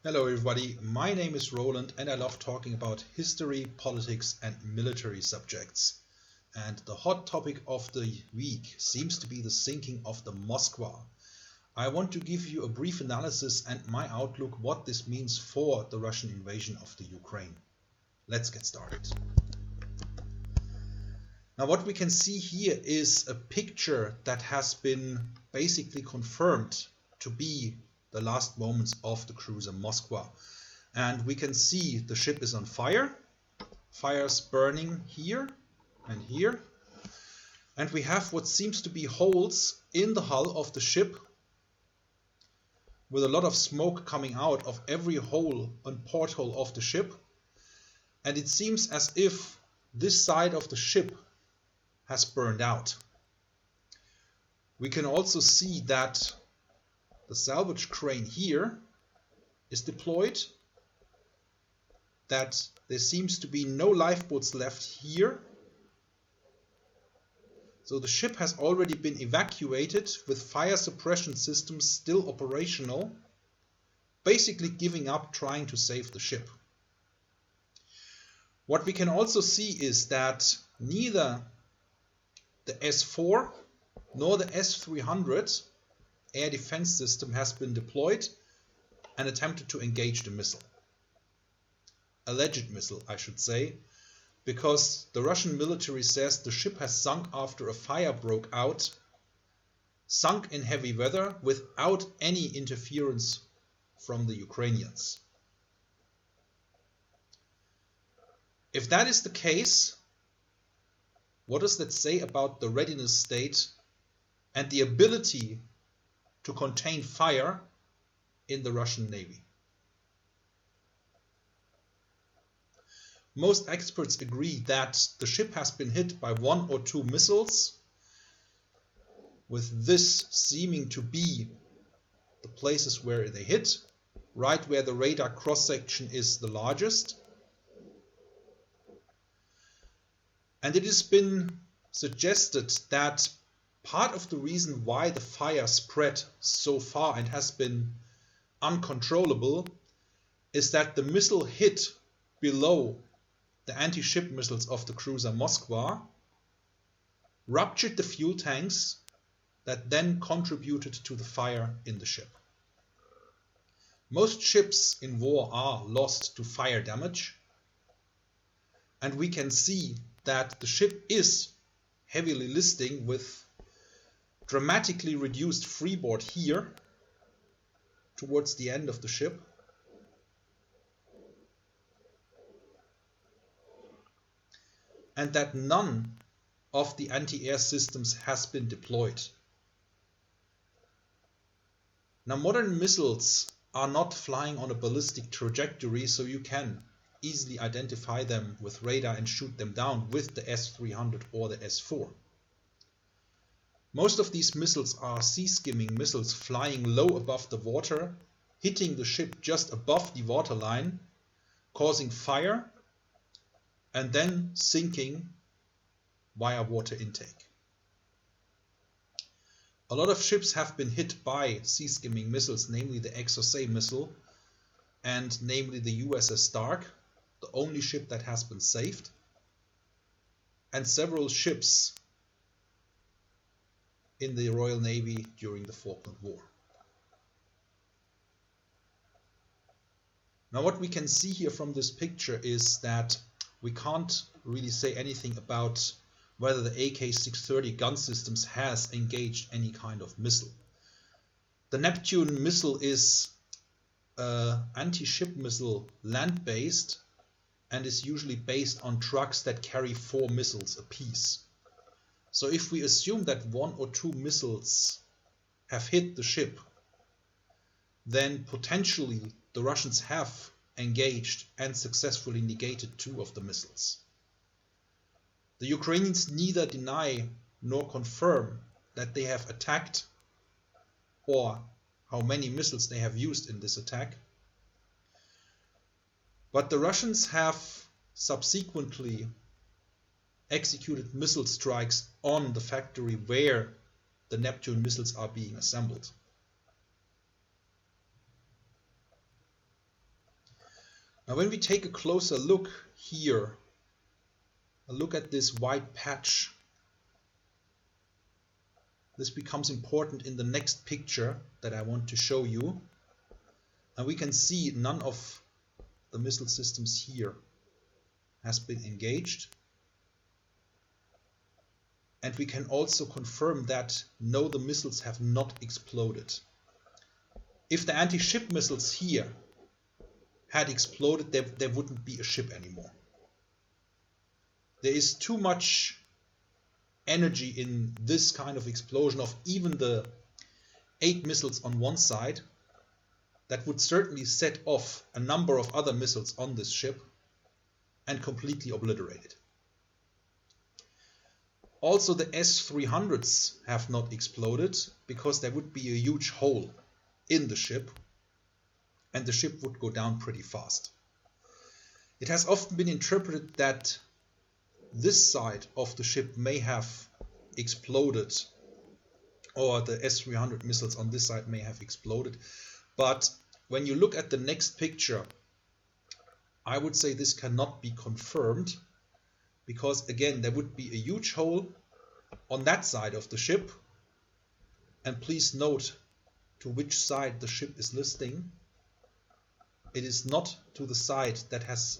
Hello everybody, my name is Roland and I love talking about history, politics and military subjects. And the hot topic of the week seems to be the sinking of the Moskwa. I want to give you a brief analysis and my outlook what this means for the Russian invasion of the Ukraine. Let's get started. Now what we can see here is a picture that has been basically confirmed to be the last moments of the cruiser Moskwa. And we can see the ship is on fire. Fire's burning here and here. And we have what seems to be holes in the hull of the ship with a lot of smoke coming out of every hole and porthole of the ship. And it seems as if this side of the ship has burned out. We can also see that the salvage crane here is deployed, that there seems to be no lifeboats left here. So the ship has already been evacuated with fire suppression systems still operational, basically giving up trying to save the ship. What we can also see is that neither the S-4 nor the S-300 air defense system has been deployed and attempted to engage the missile. Alleged missile, I should say, because the Russian military says the ship has sunk after a fire broke out, sunk in heavy weather without any interference from the Ukrainians. If that is the case, what does that say about the readiness state and the ability to contain fire in the Russian Navy? Most experts agree that the ship has been hit by 1 or 2 missiles, with this seeming to be the places where they hit, right where the radar cross-section is the largest. And it has been suggested that part of the reason why the fire spread so far and has been uncontrollable is that the missile hit below the anti-ship missiles of the cruiser Moskwa, ruptured the fuel tanks that then contributed to the fire in the ship. Most ships in war are lost to fire damage, and we can see that the ship is heavily listing with dramatically reduced freeboard here towards the end of the ship. And that none of the anti-air systems has been deployed. Now modern missiles are not flying on a ballistic trajectory, so you can easily identify them with radar and shoot them down with the S-300 or the S-4. Most of these missiles are sea-skimming missiles flying low above the water, hitting the ship just above the waterline, causing fire, and then sinking via water intake. A lot of ships have been hit by sea-skimming missiles, namely the Exocet missile and namely the USS Stark, the only ship that has been saved, and several ships in the Royal Navy during the Falkland War. Now what we can see here from this picture is that we can't really say anything about whether the AK-630 gun systems has engaged any kind of missile. The Neptune missile is an anti-ship missile land-based and is usually based on trucks that carry 4 missiles apiece. So if we assume that 1 or 2 missiles have hit the ship, then potentially the Russians have engaged and successfully negated 2 of the missiles. The Ukrainians neither deny nor confirm that they have attacked or how many missiles they have used in this attack. But the Russians have subsequently executed missile strikes on the factory where the Neptune missiles are being assembled. Now when we take a closer look here, a look at this white patch, this becomes important in the next picture that I want to show you. And we can see none of the missile systems here has been engaged. And we can also confirm that no, the missiles have not exploded. If the anti-ship missiles here had exploded, there wouldn't be a ship anymore. There is too much energy in this kind of explosion of even the 8 missiles on one side that would certainly set off a number of other missiles on this ship and completely obliterate it. Also, the S-300s have not exploded because there would be a huge hole in the ship and the ship would go down pretty fast. It has often been interpreted that this side of the ship may have exploded, or the S-300 missiles on this side may have exploded. But when you look at the next picture, I would say this cannot be confirmed, because again there would be a huge hole on that side of the ship, and please note to which side the ship is listing. It is not to the side that has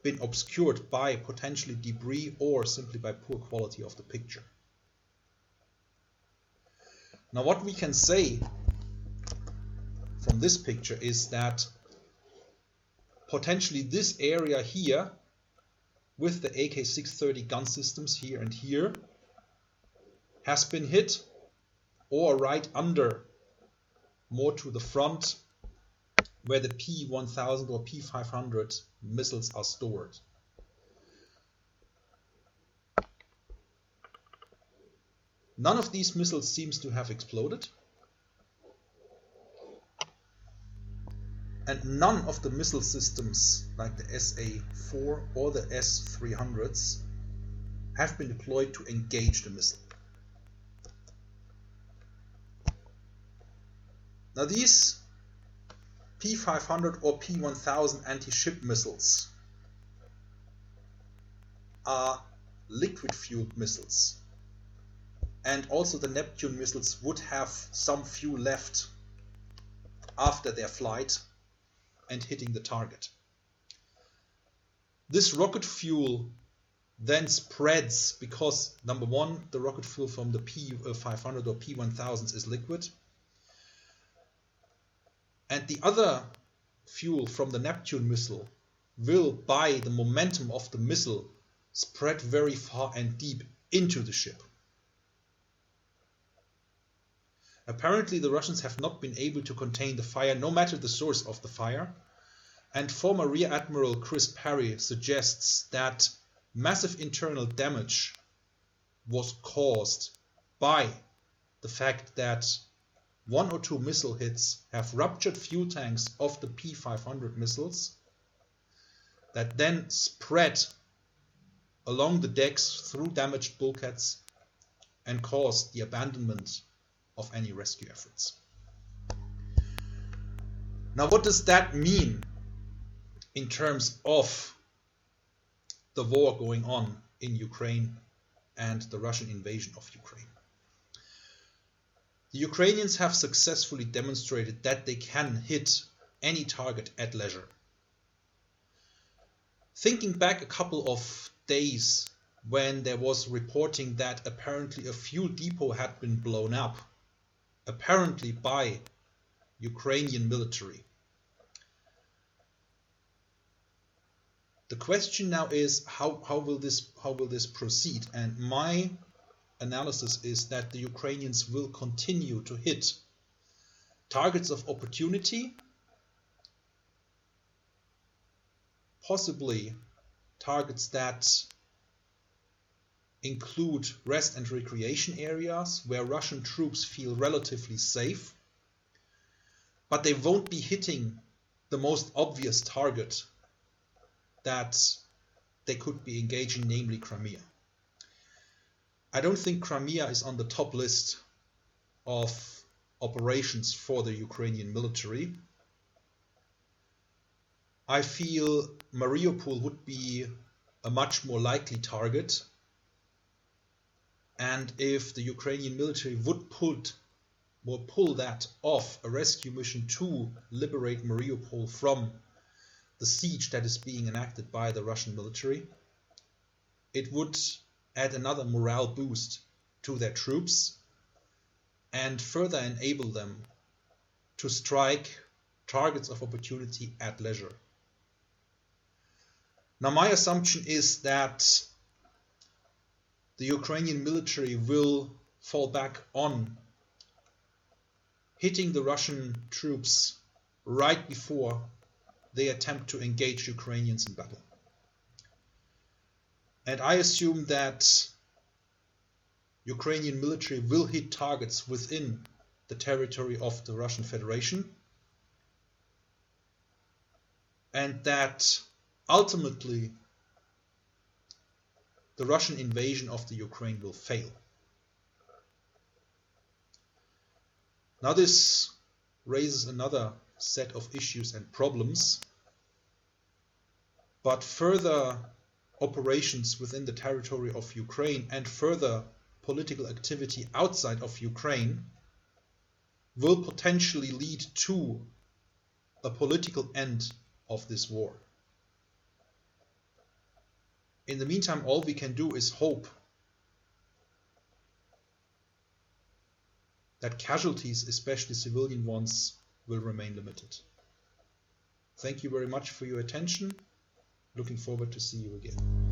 been obscured by potentially debris or simply by poor quality of the picture. Now what we can say from this picture is that potentially this area here with the AK-630 gun systems here and here has been hit, or right under, more to the front, where the P-1000 or P-500 missiles are stored. None of these missiles seems to have exploded, and none of the missile systems like the SA-4 or the S-300s have been deployed to engage the missile. Now these P-500 or P-1000 anti-ship missiles are liquid-fueled missiles, and also the Neptune missiles would have some fuel left after their flight and hitting the target. This rocket fuel then spreads because, number one, the rocket fuel from the P-500 or P-1000s is liquid, and the other fuel from the Neptune missile will, by the momentum of the missile, spread very far and deep into the ship. Apparently the Russians have not been able to contain the fire, no matter the source of the fire, and former Rear Admiral Chris Parry suggests that massive internal damage was caused by the fact that 1 or 2 missile hits have ruptured fuel tanks of the P-500 missiles that then spread along the decks through damaged bulkheads and caused the abandonment of any rescue efforts. Now, what does that mean in terms of the war going on in Ukraine and the Russian invasion of Ukraine? The Ukrainians have successfully demonstrated that they can hit any target at leisure. Thinking back a couple of days when there was reporting that apparently a fuel depot had been blown up, apparently by Ukrainian military. The question now is how will this proceed? And my analysis is that the Ukrainians will continue to hit targets of opportunity, possibly targets that include rest and recreation areas where Russian troops feel relatively safe, but they won't be hitting the most obvious target that they could be engaging, namely Crimea. I don't think Crimea is on the top list of operations for the Ukrainian military. I feel Mariupol would be a much more likely target, and if the Ukrainian military would pull that off, a rescue mission to liberate Mariupol from the siege that is being enacted by the Russian military, it would add another morale boost to their troops and further enable them to strike targets of opportunity at leisure. Now, my assumption is that the Ukrainian military will fall back on hitting the Russian troops right before they attempt to engage Ukrainians in battle. And I assume that Ukrainian military will hit targets within the territory of the Russian Federation, and that ultimately the Russian invasion of the Ukraine will fail. Now this raises another set of issues and problems, but further operations within the territory of Ukraine and further political activity outside of Ukraine will potentially lead to a political end of this war. In the meantime, all we can do is hope that casualties, especially civilian ones, will remain limited. Thank you very much for your attention. Looking forward to see you again.